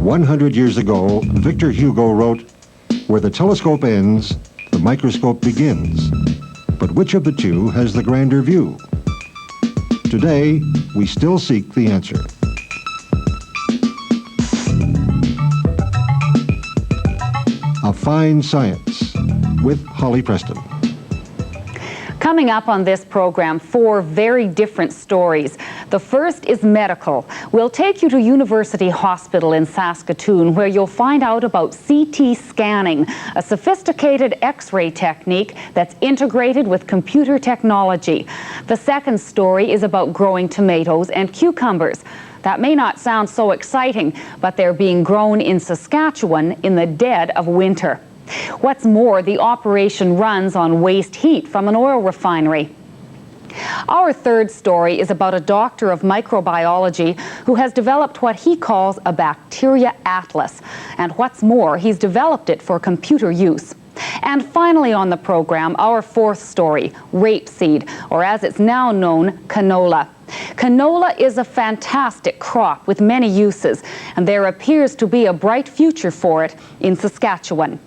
100 years ago, Victor Hugo wrote, "Where the telescope ends, the microscope begins. But which of the two has the grander view?" Today, we still seek the answer. A Fine Science with Holly Preston. Coming up on this program, 4 very different stories. The first is medical. We'll take you to University Hospital in Saskatchewan, where you'll find out about CT scanning, a sophisticated X-ray technique that's integrated with computer technology. The second story is about growing tomatoes and cucumbers. That may not sound so exciting, but they're being grown in Saskatchewan in the dead of winter. What's more, the operation runs on waste heat from an oil refinery. Our third story is about a doctor of microbiology who has developed what he calls a bacteria atlas. And what's more, he's developed it for computer use. And finally on the program, our fourth story, rapeseed, or as it's now known, canola. Canola is a fantastic crop with many uses, and there appears to be a bright future for it in Saskatchewan.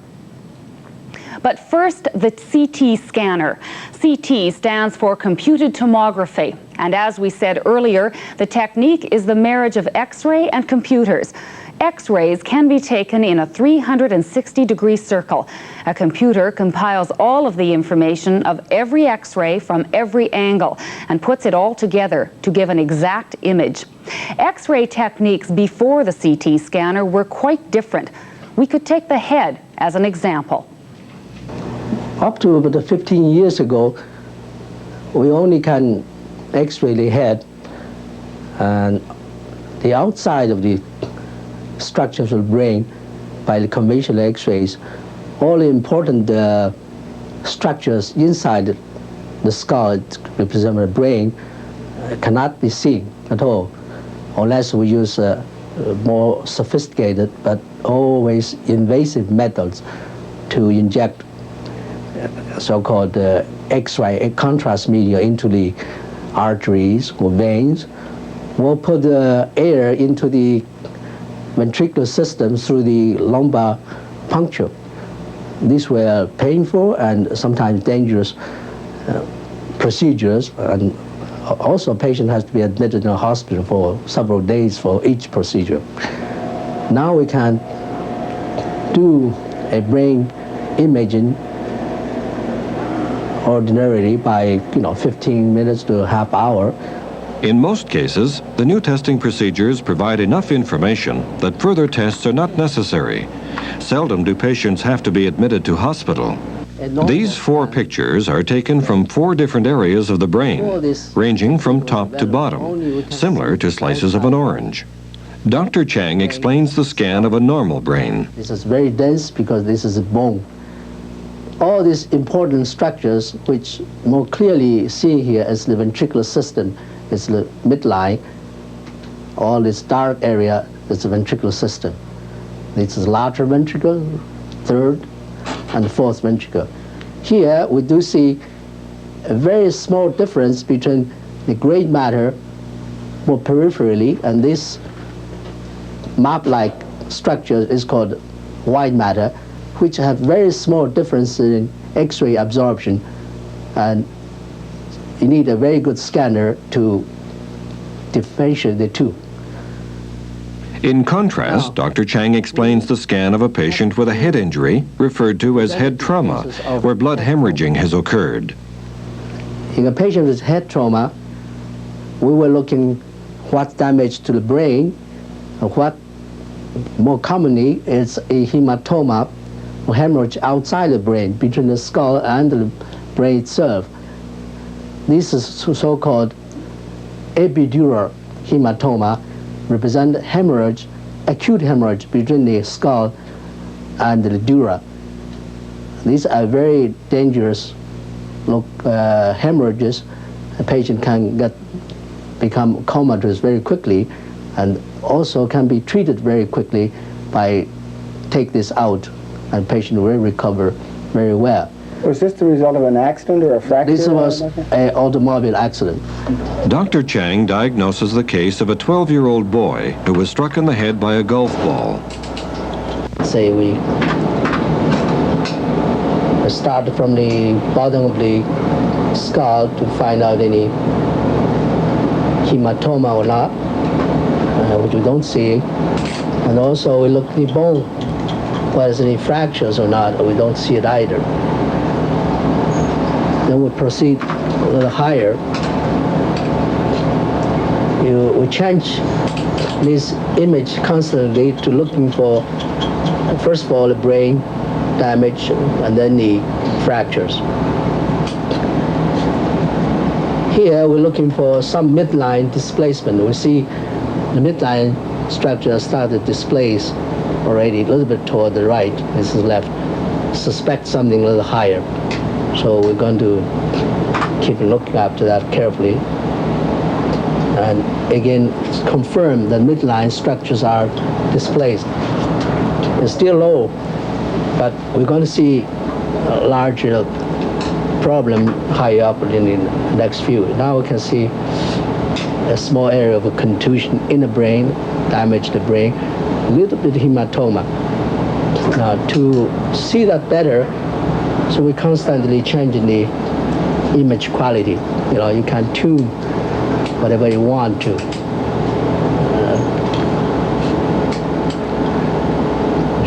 But first, the CT scanner. CT stands for computed tomography. And as we said earlier, the technique is the marriage of X-ray and computers. X-rays can be taken in a 360-degree circle. A computer compiles all of the information of every X-ray from every angle and puts it all together to give an exact image. X-ray techniques before the CT scanner were quite different. We could take the head as an example. Up to about 15 years ago, we only can X-ray the head and the outside of the structures of the brain by the conventional X-rays. All the important structures inside the skull, representing the brain, cannot be seen at all, unless we use more sophisticated but always invasive methods to inject so-called X-ray contrast media into the arteries or veins. We'll put the air into the ventricular system through the lumbar puncture. These were painful and sometimes dangerous procedures, and also a patient has to be admitted in a hospital for several days for each procedure. Now we can do a brain imaging ordinarily by 15 minutes to a half hour. In most cases, the new testing procedures provide enough information that further tests are not necessary. Seldom do patients have to be admitted to hospital. These 4 pictures are taken from 4 different areas of the brain, ranging from top to bottom, similar to slices of an orange. Dr. Chang explains the scan of a normal brain. This is very dense because this is a bone. All these important structures, which more clearly seen here as the ventricular system, is the midline. All this dark area is the ventricular system. This is lateral ventricle, third and fourth ventricle. Here we do see a very small difference between the gray matter more peripherally, and this map-like structure is called white matter, which have very small difference in X-ray absorption, and you need a very good scanner to differentiate the two. In contrast, Dr. Chang explains the scan of a patient with a head injury, referred to as head trauma, where blood hemorrhaging has occurred. In a patient with head trauma, we were looking what damage to the brain, and what more commonly is a hematoma or hemorrhage outside the brain, between the skull and the brain itself. This is so-called epidural hematoma, represent hemorrhage, acute hemorrhage between the skull and the dura. These are very dangerous hemorrhages. A patient can become comatose very quickly, and also can be treated very quickly by take this out, and patient will recover very well. Was this the result of an accident or a fracture? This was an automobile accident. Dr. Chang diagnoses the case of a 12-year-old boy who was struck in the head by a golf ball. Say we start from the bottom of the skull to find out any hematoma or not, which we don't see. And also we look at the bone, whether there's any fractures or not, we don't see it either. Then we proceed a little higher. We change this image constantly to looking for, first of all, the brain damage and then the fractures. Here we're looking for some midline displacement. We see the midline structure started to displace already a little bit toward the right. This is left. Suspect something a little higher. So we're going to keep looking after that carefully. And again, confirm that midline structures are displaced. It's still low, but we're going to see a larger problem high up in the next few. Now we can see a small area of a contusion in the brain, damage the brain, a little bit of hematoma. Now to see that better, so we're constantly changing the image quality. You know, you can tune whatever you want to.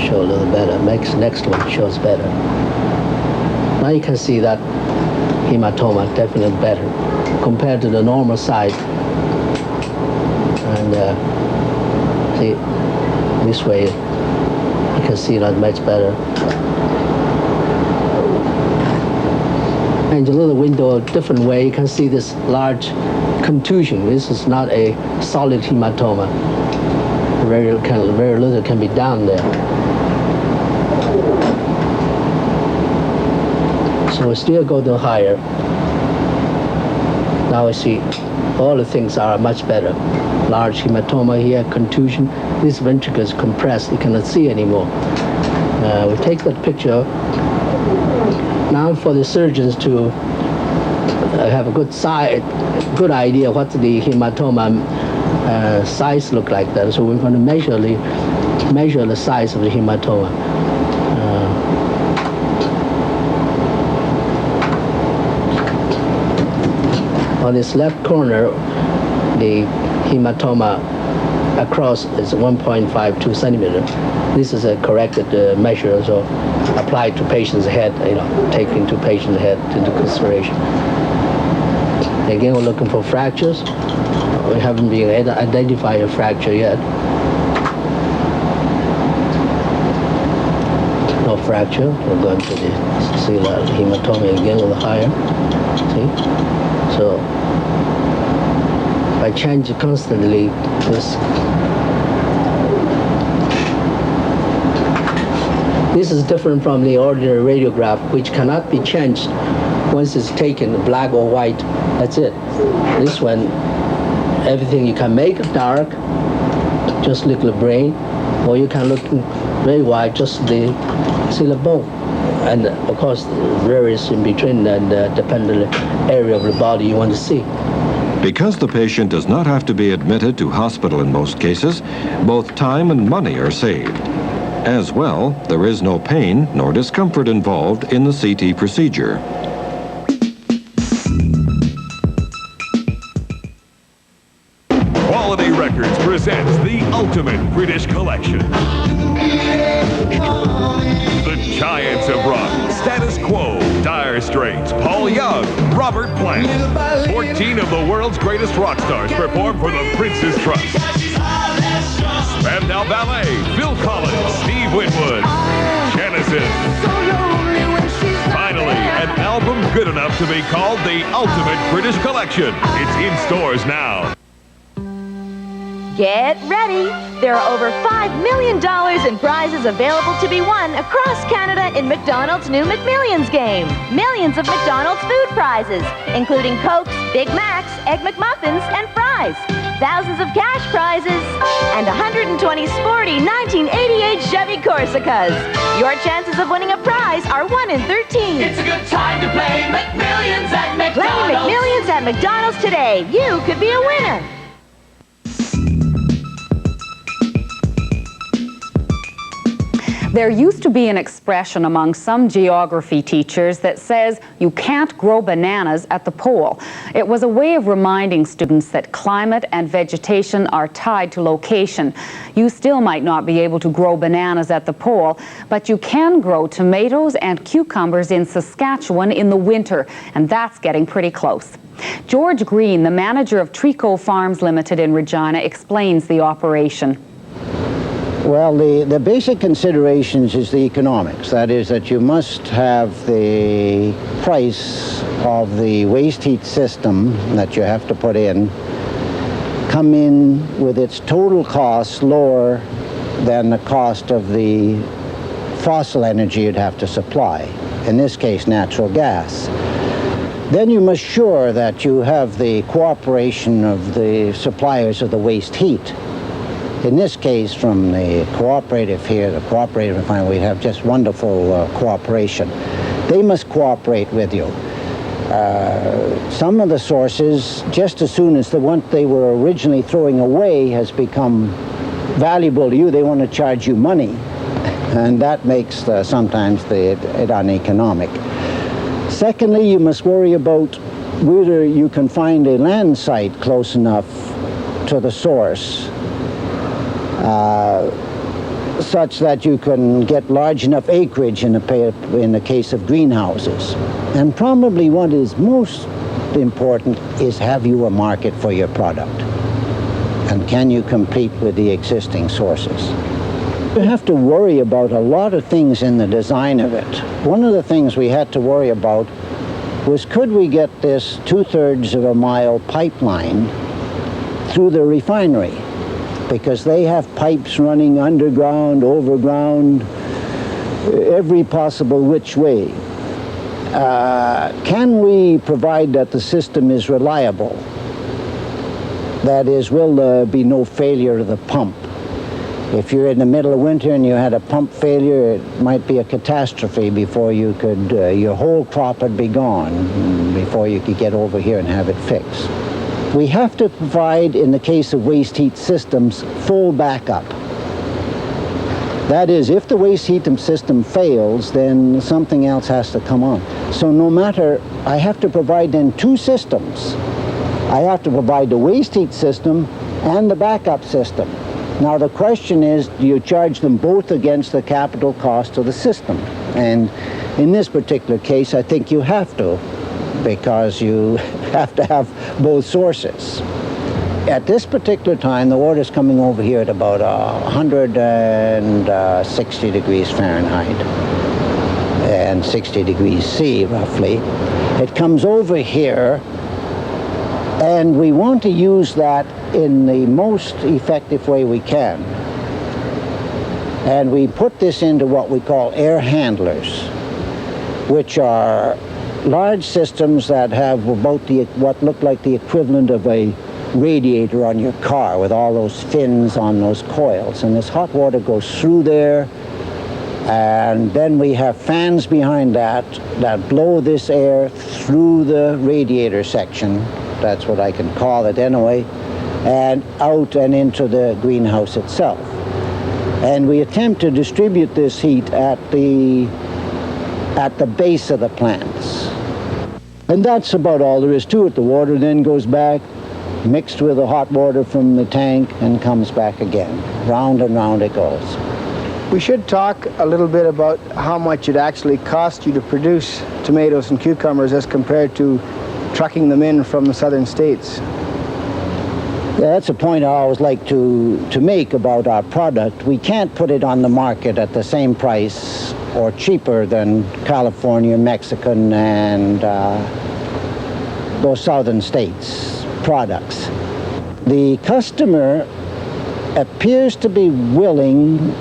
Show a little better. Next one shows better. Now you can see that hematoma definitely better compared to the normal size. And see, this way you can see that much better. And a little window a different way, you can see this large contusion. This is not a solid hematoma. Very little can be done there. So we still go to higher. Now we see all the things are much better. Large hematoma here, contusion. This ventricle is compressed, you cannot see anymore. We take that picture. Now for the surgeons to have a good idea what the hematoma size look like that. So we're going to measure the size of the hematoma. On this left corner, the hematoma across is 1.52 centimeter. This is a corrected measure, so applied to patient's head, taking to patient's head into consideration. Again, we're looking for fractures. We haven't been able to identify a fracture yet. No fracture. We're going to see the hematoma again a little higher. See? So by changing constantly this is different from the ordinary radiograph, which cannot be changed once it's taken black or white. That's it. This one, everything you can make it dark, just look at the brain, or you can look very wide, just see the bone. And of course, varies in between and depending on the area of the body you want to see. Because the patient does not have to be admitted to hospital in most cases, both time and money are saved. As well, there is no pain nor discomfort involved in the CT procedure. Quality Records presents the ultimate British collection. The Giants of Rock, Status Quo, Dire Straits, Paul Young, Robert Plant. 14 of the world's greatest rock stars perform for the Prince's Trust. Spandau Ballet, Phil Collins, Steve Winwood, Genesis. Finally, an album good enough to be called the ultimate British collection. It's in stores now. Get ready! There are over $5 million in prizes available to be won across Canada in McDonald's new McMillions game. Millions of McDonald's food prizes, including Cokes, Big Macs, Egg McMuffins, and fries. Thousands of cash prizes, and 120 sporty 1988 Chevy Corsicas. Your chances of winning a prize are 1 in 13. It's a good time to play McMillions at McDonald's. Play McMillions at McDonald's today. You could be a winner. There used to be an expression among some geography teachers that says you can't grow bananas at the pole. It was a way of reminding students that climate and vegetation are tied to location. You still might not be able to grow bananas at the pole, but you can grow tomatoes and cucumbers in Saskatchewan in the winter, and that's getting pretty close. George Green, the manager of Trico Farms Limited in Regina, explains the operation. Well, the basic considerations is the economics. That is that you must have the price of the waste heat system that you have to put in come in with its total cost lower than the cost of the fossil energy you'd have to supply, in this case natural gas. Then you must ensure that you have the cooperation of the suppliers of the waste heat. In this case, from the cooperative here, the cooperative refinery, we have just wonderful cooperation. They must cooperate with you. Some of the sources, just as soon as the one they were originally throwing away has become valuable to you, they want to charge you money. And that makes sometimes it uneconomic. Secondly, you must worry about whether you can find a land site close enough to the source such that you can get large enough acreage in the case of greenhouses. And probably what is most important is, have you a market for your product? And can you compete with the existing sources? You have to worry about a lot of things in the design of it. One of the things we had to worry about was, could we get this 2/3 of a mile pipeline through the refinery? Because they have pipes running underground, overground, every possible which way. Can we provide that the system is reliable? That is, will there be no failure of the pump? If you're in the middle of winter and you had a pump failure, it might be a catastrophe before you could, your whole crop would be gone before you could get over here and have it fixed. We have to provide, in the case of waste heat systems, full backup. That is, if the waste heat system fails, then something else has to come on. So no matter, I have to provide then two systems. I have to provide the waste heat system and the backup system. Now the question is, do you charge them both against the capital cost of the system? And in this particular case, I think you have to, because you have to have both sources. At this particular time, the water's coming over here at about 160 degrees Fahrenheit and 60 degrees C, roughly. It comes over here, and we want to use that in the most effective way we can. And we put this into what we call air handlers, which are large systems that have about what look like the equivalent of a radiator on your car, with all those fins on those coils. And this hot water goes through there, and then we have fans behind that blow this air through the radiator section. That's what I can call it anyway, and out and into the greenhouse itself. And we attempt to distribute this heat at the base of the plants. And that's about all there is to it. The water then goes back, mixed with the hot water from the tank, and comes back again. Round and round it goes. We should talk a little bit about how much it actually costs you to produce tomatoes and cucumbers as compared to trucking them in from the southern states. Yeah, that's a point I always like to make about our product. We can't put it on the market at the same price or cheaper than California, Mexican, and those southern states' products. The customer appears to be willing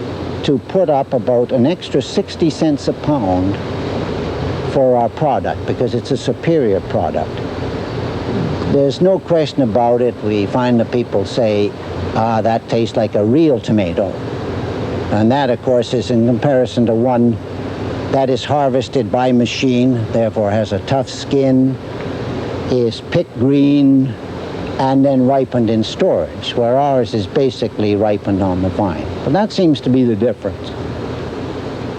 to put up about an extra 60 cents a pound for our product because it's a superior product. there's no question about it. We find that people say, ah, that tastes like a real tomato. And that, of course, is in comparison to one that is harvested by machine, therefore has a tough skin, is picked green, and then ripened in storage, where ours is basically ripened on the vine. But that seems to be the difference.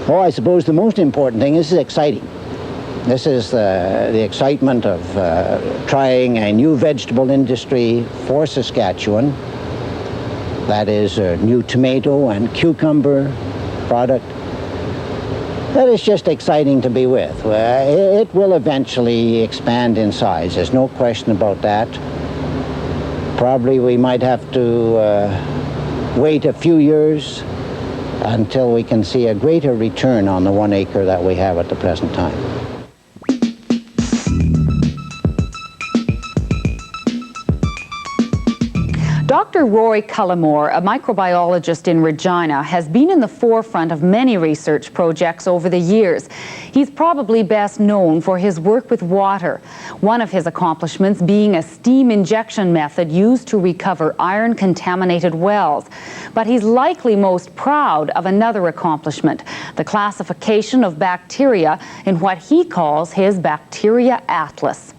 Oh, I suppose the most important thing is exciting. This is the excitement of trying a new vegetable industry for Saskatchewan. That is a new tomato and cucumber product. That is just exciting to be with. It will eventually expand in size. There's no question about that. Probably we might have to wait a few years until we can see a greater return on the 1 acre that we have at the present time. Dr. Roy Cullimore, a microbiologist in Regina, has been in the forefront of many research projects over the years. He's probably best known for his work with water, one of his accomplishments being a steam injection method used to recover iron-contaminated wells. But he's likely most proud of another accomplishment, the classification of bacteria in what he calls his Bacteria Atlas.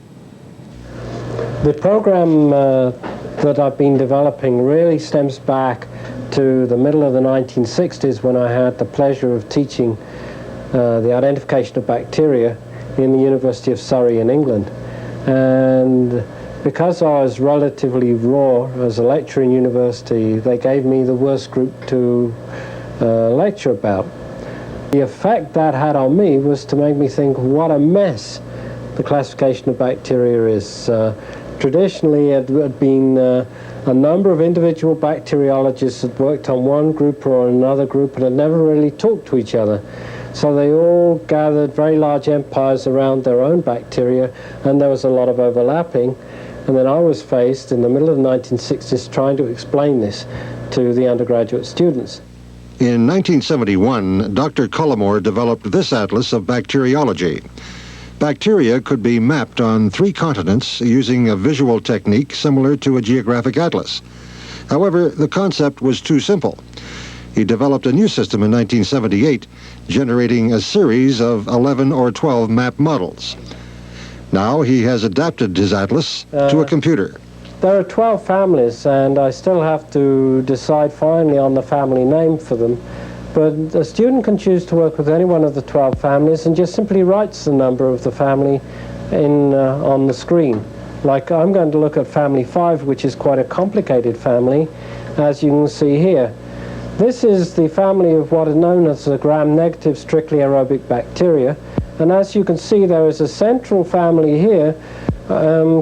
The program that I've been developing really stems back to the middle of the 1960s, when I had the pleasure of teaching the identification of bacteria in the University of Surrey in England. And because I was relatively raw as a lecturer in university, they gave me the worst group to lecture about. The effect that had on me was to make me think what a mess the classification of bacteria is. Traditionally, it had been a number of individual bacteriologists had worked on one group or another group and had never really talked to each other. So they all gathered very large empires around their own bacteria, and there was a lot of overlapping. And then I was faced in the middle of the 1960s trying to explain this to the undergraduate students. In 1971, Dr. Cullimore developed this atlas of bacteriology. Bacteria could be mapped on 3 continents using a visual technique similar to a geographic atlas. However, the concept was too simple. He developed a new system in 1978, generating a series of 11 or 12 map models. Now he has adapted his atlas to a computer. There are 12 families, and I still have to decide finally on the family name for them. But a student can choose to work with any one of the 12 families and just simply writes the number of the family on the screen. Like I'm going to look at family 5, which is quite a complicated family, as you can see here. This is the family of what is known as the gram-negative strictly aerobic bacteria. And as you can see, there is a central family here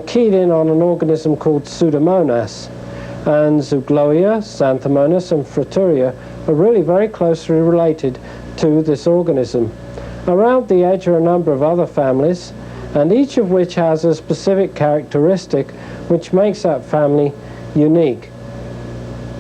keyed in on an organism called Pseudomonas. And Zygloia, Xanthomonas, and Frituria are really very closely related to this organism. Around the edge are a number of other families, and each of which has a specific characteristic which makes that family unique.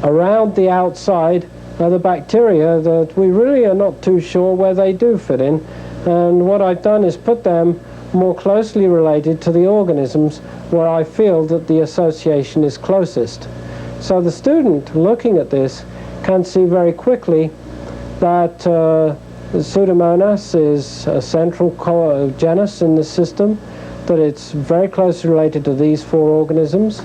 Around the outside are the bacteria that we really are not too sure where they do fit in, and what I've done is put them more closely related to the organisms where I feel that the association is closest. So the student looking at this can see very quickly that Pseudomonas is a central genus in the system, that it's very closely related to these 4 organisms,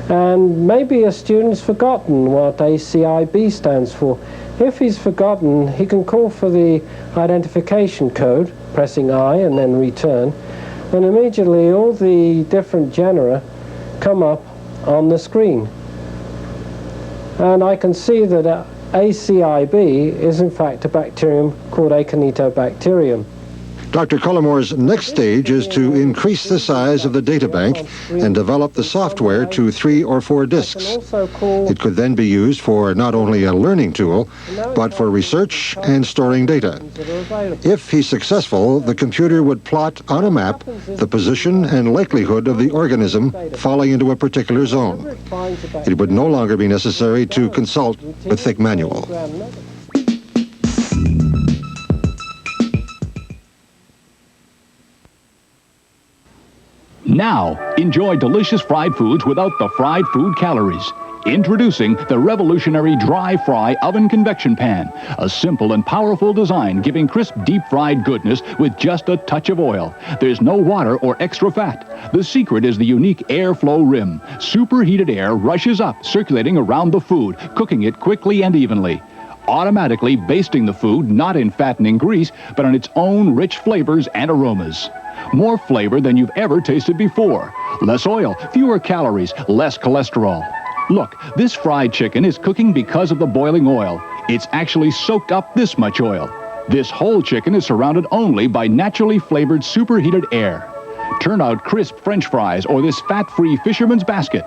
and maybe a student's forgotten what ACIB stands for. If he's forgotten, he can call for the identification code, pressing I and then return, and immediately all the different genera come up on the screen. And I can see that ACIB is in fact a bacterium called Acinetobacterium. Dr. Cullimore's next stage is to increase the size of the data bank and develop the software to 3 or 4 disks. It could then be used for not only a learning tool, but for research and storing data. If he's successful, the computer would plot on a map the position and likelihood of the organism falling into a particular zone. It would no longer be necessary to consult a thick manual. Now, enjoy delicious fried foods without the fried food calories. Introducing the revolutionary dry fry oven convection pan. A simple and powerful design giving crisp deep fried goodness with just a touch of oil. There's no water or extra fat. The secret is the unique airflow rim. Superheated air rushes up, circulating around the food, cooking it quickly and evenly. Automatically basting the food not in fattening grease, but on its own rich flavors and aromas. More flavor than you've ever tasted before. Less oil, fewer calories, less cholesterol. Look, this fried chicken is cooking because of the boiling oil. It's actually soaked up this much oil. This whole chicken is surrounded only by naturally flavored superheated air. Turn out crisp French fries or this fat-free fisherman's basket.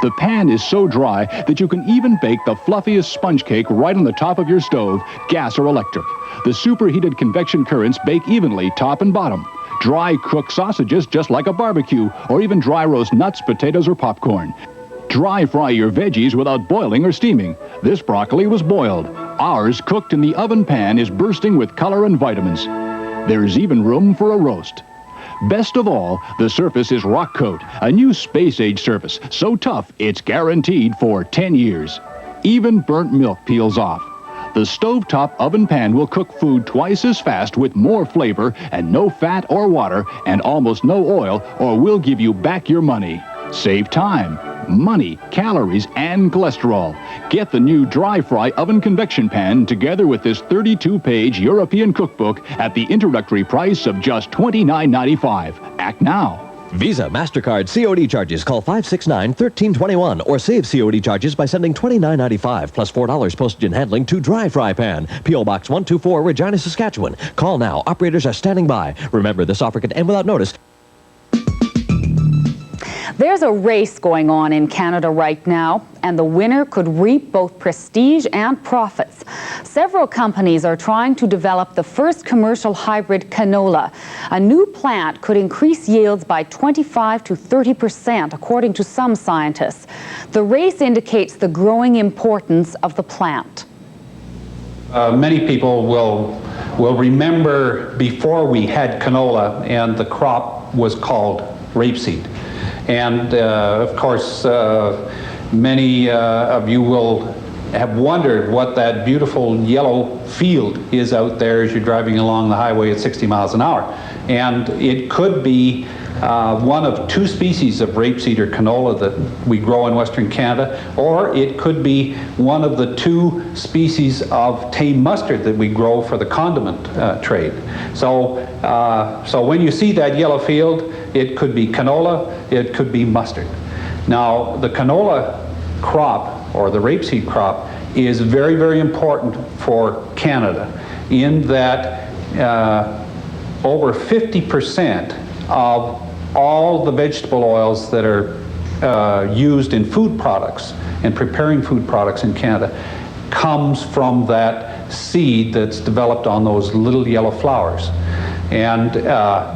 The pan is so dry that you can even bake the fluffiest sponge cake right on the top of your stove, gas or electric. The superheated convection currents bake evenly top and bottom. Dry cooked sausages just like a barbecue, or even dry roast nuts, potatoes, or popcorn. Dry fry your veggies without boiling or steaming. This broccoli was boiled. Ours, cooked in the oven pan, is bursting with color and vitamins. There's even room for a roast. Best of all, the surface is Rock Coat, a new space-age surface, so tough it's guaranteed for 10 years. Even burnt milk peels off. The stovetop oven pan will cook food twice as fast with more flavor and no fat or water and almost no oil, or we'll give you back your money. Save time, money, calories, and cholesterol. Get the new dry fry oven convection pan together with this 32-page European cookbook at the introductory price of just $29.95. Act now. Visa, MasterCard, COD charges. Call 569-1321 or save COD charges by sending $29.95 plus $4 postage and handling to Dry Fry Pan. P.O. Box 124, Regina, Saskatchewan. Call now. Operators are standing by. Remember, this offer can end without notice. There's a race going on in Canada right now, and the winner could reap both prestige and profits. Several companies are trying to develop the first commercial hybrid canola. A new plant could increase yields by 25 to 30%, according to some scientists. The race indicates the growing importance of the plant. Many people will remember before we had canola and the crop was called rapeseed. And of course, many of you will have wondered what that beautiful yellow field is out there as you're driving along the highway at 60 miles an hour. And it could be one of two species of rapeseed or canola that we grow in Western Canada, or it could be one of the two species of tame mustard that we grow for the condiment trade. So when you see that yellow field, it could be canola, it could be mustard. Now, the canola crop, or the rapeseed crop, is very, very important for Canada in that over 50% of all the vegetable oils that are used in food products and preparing food products in Canada comes from that seed that's developed on those little yellow flowers. And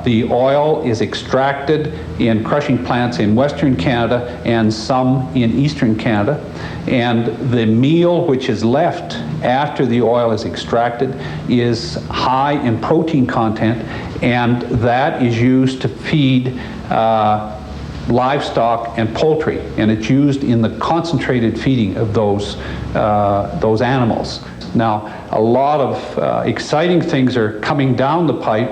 the oil is extracted in crushing plants in Western Canada and some in Eastern Canada. And the meal which is left after the oil is extracted is high in protein content, and that is used to feed livestock and poultry, and it's used in the concentrated feeding of those animals. Now, a lot of exciting things are coming down the pipe.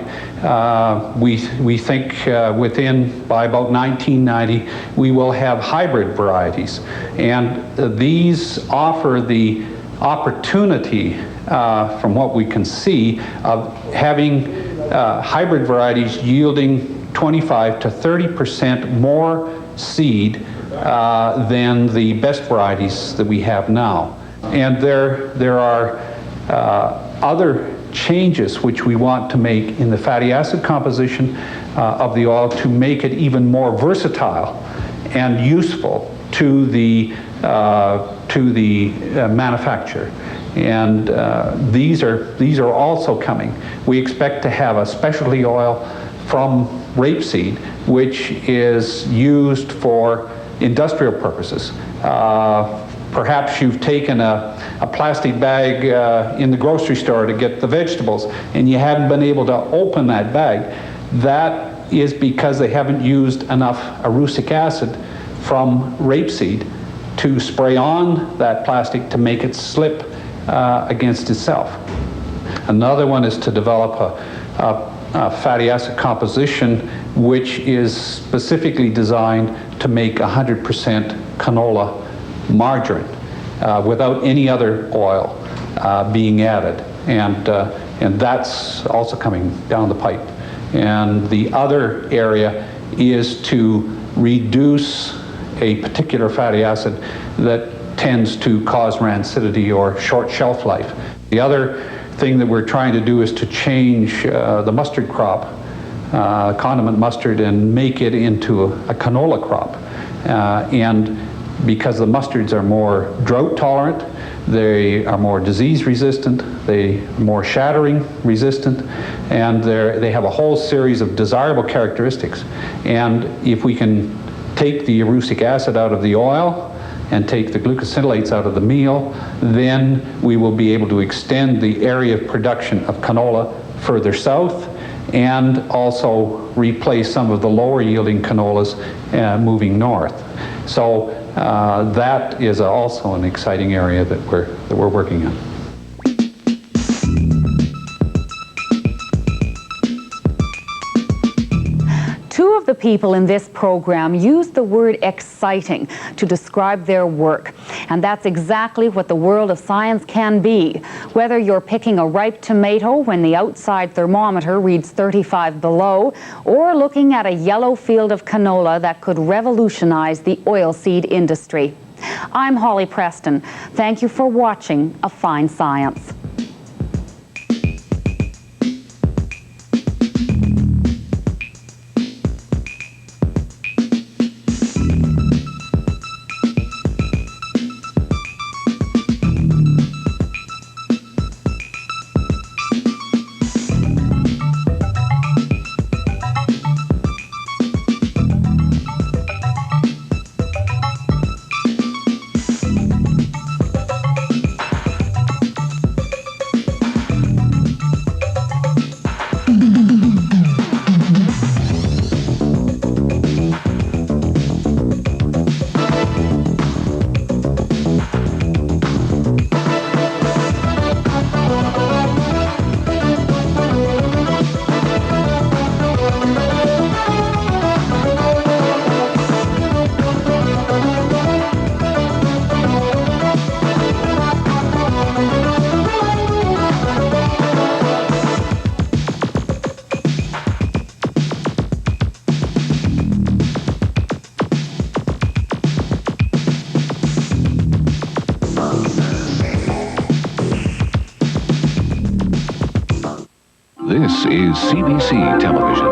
We think by about 1990, we will have hybrid varieties. And these offer the opportunity, from what we can see, of having hybrid varieties yielding 25 to 30% more seed than the best varieties that we have now. And there are other changes which we want to make in the fatty acid composition of the oil to make it even more versatile and useful to the manufacturer. And these are also coming. We expect to have a specialty oil from rapeseed, which is used for industrial purposes. Perhaps you've taken a plastic bag in the grocery store to get the vegetables, and you haven't been able to open that bag. That is because they haven't used enough erucic acid from rapeseed to spray on that plastic to make it slip against itself. Another one is to develop a fatty acid composition which is specifically designed to make 100% canola margarine without any other oil being added. And that's also coming down the pipe. And the other area is to reduce a particular fatty acid that tends to cause rancidity or short shelf life. The other thing that we're trying to do is to change the mustard crop, condiment mustard, and make it into a canola crop. And because the mustards are more drought tolerant, they are more disease resistant, they are more shattering resistant, and they have a whole series of desirable characteristics. And if we can take the erucic acid out of the oil and take the glucosinolates out of the meal, then we will be able to extend the area of production of canola further south and also replace some of the lower yielding canolas moving north. So that is also an exciting area that we're working on. Two of the people in this program used the word exciting to describe their work. And that's exactly what the world of science can be. Whether you're picking a ripe tomato when the outside thermometer reads 35 below, or looking at a yellow field of canola that could revolutionize the oilseed industry. I'm Holly Preston. Thank you for watching A Fine Science. This is CBC Television.